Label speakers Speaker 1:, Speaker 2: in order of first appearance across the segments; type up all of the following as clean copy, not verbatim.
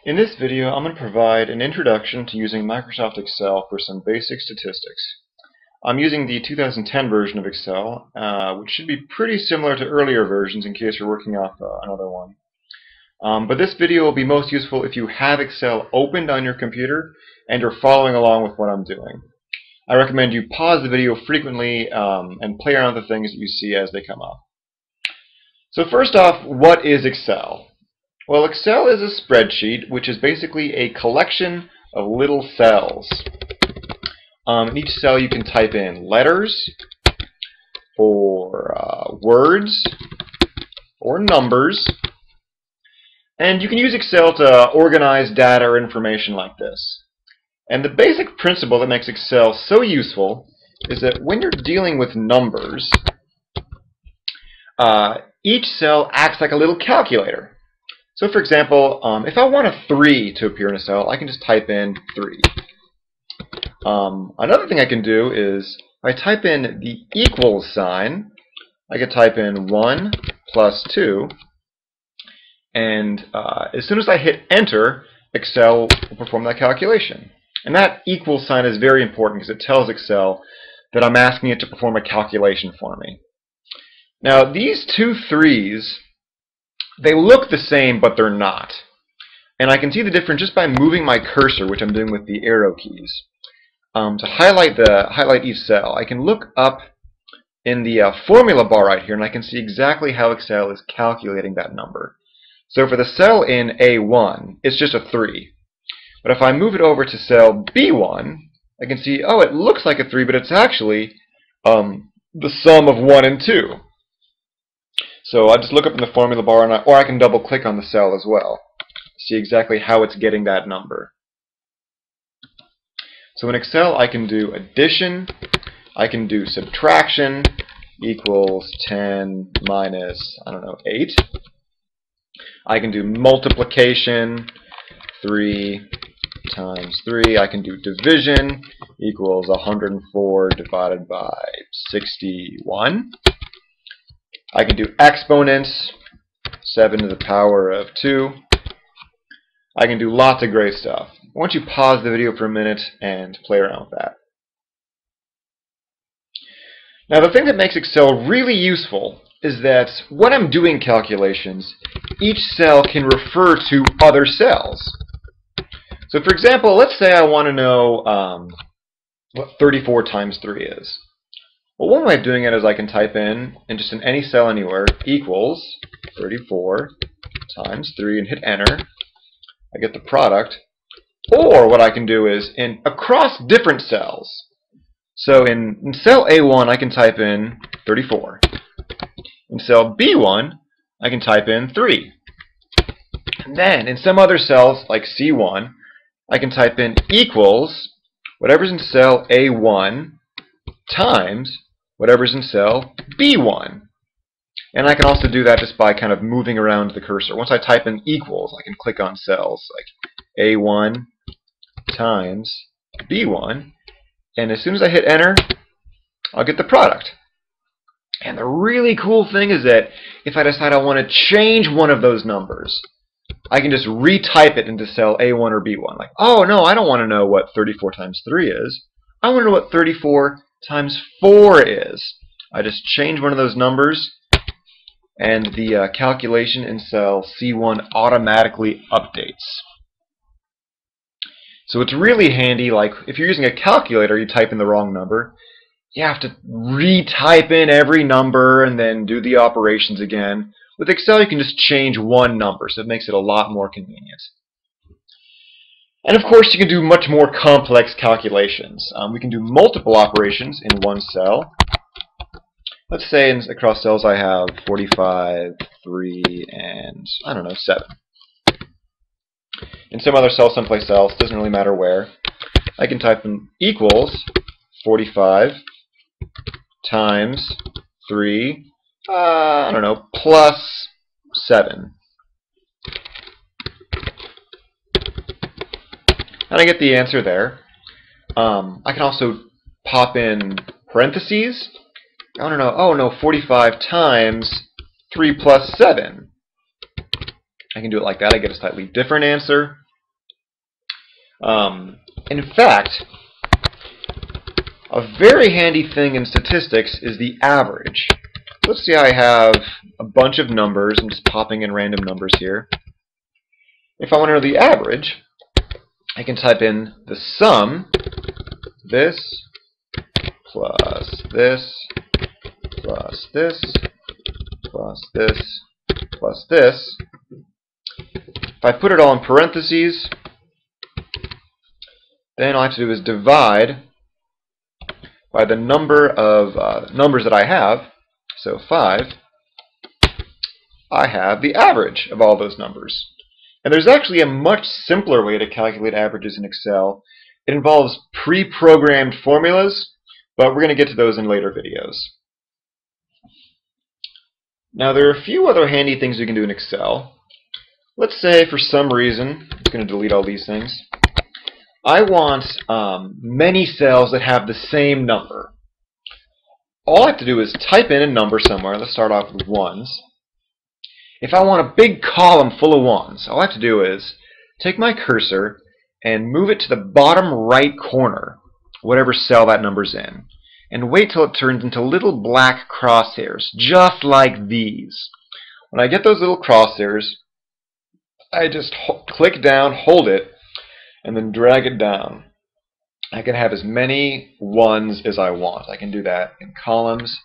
Speaker 1: In this video, I'm going to provide an introduction to using Microsoft Excel for some basic statistics. I'm using the 2010 version of Excel, which should be pretty similar to earlier versions in case you're working off another one. But this video will be most useful if you have Excel opened on your computer and you're following along with what I'm doing. I recommend you pause the video frequently and play around with the things that you see as they come up. So first off, what is Excel? Well, Excel is a spreadsheet, which is basically a collection of little cells. In each cell you can type in letters, or words, or numbers, and you can use Excel to organize data or information like this. And the basic principle that makes Excel so useful is that when you're dealing with numbers, each cell acts like a little calculator. So for example, if I want a 3 to appear in a cell, I can just type in 3. Another thing I can do is, if I type in the equals sign, I can type in 1 plus 2, and as soon as I hit enter, Excel will perform that calculation. And that equals sign is very important because it tells Excel that I'm asking it to perform a calculation for me. Now these two 3's, they look the same, but they're not. And I can see the difference just by moving my cursor, which I'm doing with the arrow keys. To highlight each cell, I can look up in the formula bar right here, and I can see exactly how Excel is calculating that number. So for the cell in A1, it's just a 3. But if I move it over to cell B1, I can see, oh, it looks like a 3, but it's actually the sum of 1 and 2. So I just look up in the formula bar, or I can double click on the cell as well to see exactly how it's getting that number. So in Excel I can do addition, I can do subtraction, equals 10 minus, 8. I can do multiplication, 3 times 3. I can do division, equals 104 divided by 61. I can do exponents, 7 to the power of 2. I can do lots of great stuff. I want you to pause the video for a minute and play around with that. Now the thing that makes Excel really useful is that when I'm doing calculations, each cell can refer to other cells. So for example, let's say I want to know what 34 times 3 is. Well, one way of doing it is I can type in just in any cell anywhere, equals 34 times 3 and hit enter. I get the product. Or what I can do is across different cells. So in cell A1 I can type in 34. In cell B1 I can type in 3. And then in some other cells like C1 I can type in equals whatever's in cell A1 times whatever's in cell B1. And I can also do that just by kind of moving around the cursor. Once I type in equals, I can click on cells like A1 times B1, and as soon as I hit enter, I'll get the product. And the really cool thing is that if I decide I want to change one of those numbers, I can just retype it into cell A1 or B1. Like, oh no, I don't want to know what 34 times 3 is. I want to know what 34 times 4 is. I just change one of those numbers, and the calculation in cell C1 automatically updates. So it's really handy, like if you're using a calculator, you type in the wrong number, you have to retype in every number and then do the operations again. With Excel you can just change one number, so it makes it a lot more convenient. And of course you can do much more complex calculations. We can do multiple operations in one cell. Let's say across cells I have 45, 3, and 7. In some other cell someplace else, doesn't really matter where, I can type in equals 45 times 3, plus 7. And I get the answer there. I can also pop in parentheses. I want to know, oh no, 45 times 3 plus 7. I can do it like that. I get a slightly different answer. In fact, a very handy thing in statistics is the average. Let's see, I have a bunch of numbers. I'm just popping in random numbers here. If I want to know the average, I can type in the sum, this, plus this, plus this, plus this, plus this. If I put it all in parentheses, then all I have to do is divide by the number of numbers that I have. So 5, I have the average of all those numbers. And there's actually a much simpler way to calculate averages in Excel. It involves pre-programmed formulas, but we're going to get to those in later videos. Now there are a few other handy things you can do in Excel. Let's say for some reason, I'm just going to delete all these things. I want many cells that have the same number. All I have to do is type in a number somewhere. Let's start off with 1s. If I want a big column full of 1s, all I have to do is take my cursor and move it to the bottom right corner, whatever cell that number's in, and wait till it turns into little black crosshairs, just like these. When I get those little crosshairs, I just click down, hold it, and then drag it down. I can have as many 1s as I want. I can do that in columns.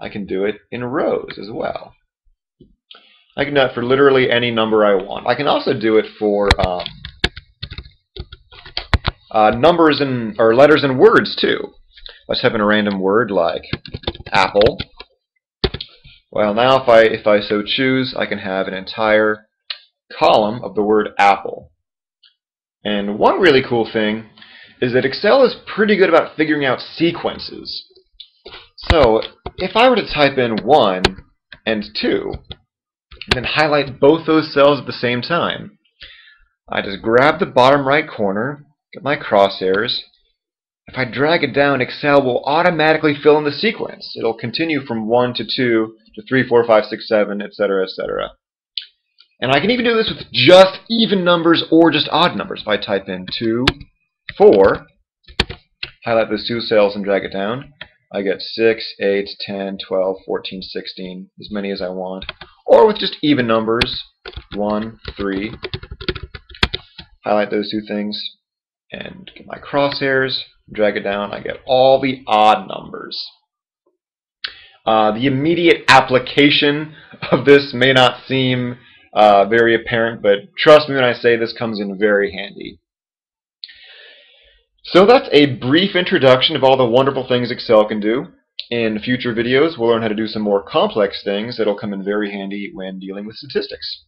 Speaker 1: I can do it in rows as well. I can do that for literally any number I want. I can also do it for numbers or letters and words too. Let's have in a random word like apple. Well, now if I so choose, I can have an entire column of the word apple. And one really cool thing is that Excel is pretty good about figuring out sequences. So if I were to type in 1 and 2, and then highlight both those cells at the same time, I just grab the bottom right corner, get my crosshairs. If I drag it down, Excel will automatically fill in the sequence. It'll continue from 1 to 2 to 3, 4, 5, 6, 7, etc., etc. And I can even do this with just even numbers or just odd numbers. If I type in 2, 4, highlight those two cells and drag it down, I get 6, 8, 10, 12, 14, 16, as many as I want. Or with just even numbers, 1, 3, highlight those two things and get my crosshairs, drag it down, I get all the odd numbers. The immediate application of this may not seem very apparent, but trust me when I say this comes in very handy. So that's a brief introduction of all the wonderful things Excel can do. In future videos, we'll learn how to do some more complex things that'll come in very handy when dealing with statistics.